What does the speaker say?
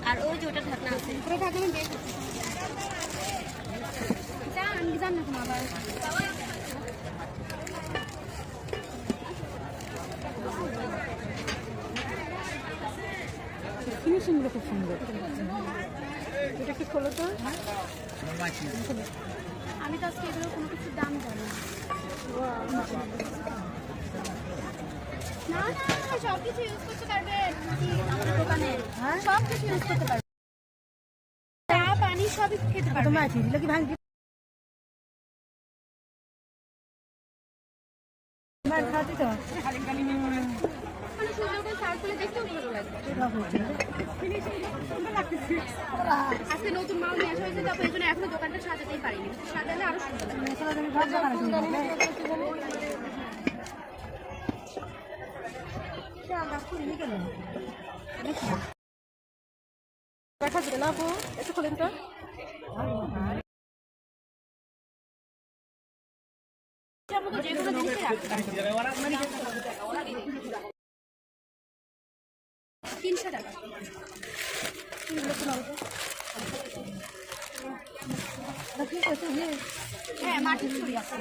আর ওই যে ওটা ঢাকনা আছে আমি জানি না আবার ফিনিশিংগুলো খুব সুন্দর। এটা কি খোলো তো? আমি তো আজকে এগুলো কোনো কিছুর দাম জানি না। না সব কিছু ইউজ করতে পারবেন আমাদের দোকানে, সব কিছু ইউজ করতে পারবেন, চা পানি সবই খেতে পারবেন। তোমার দিলে কি ভাঙবি? তোমার খাতে তো মানে সুন্দর করে সার্ভ করে দেখতেও ভালো লাগবে। আজকে নতুন মাল নিয়ে আসা হয়েছে, তারপর এই জন্য এখনো দোকানটা সাজাতেই পারিনি, সাজালে আরো সুন্দর লাগবে। দেখা যাবে না আপু, একটু খোলেন তো। যেগুলো জিনিসই রাখতে পারবেন। 300 টাকা। হ্যাঁ মাটির ছড়ি আছে।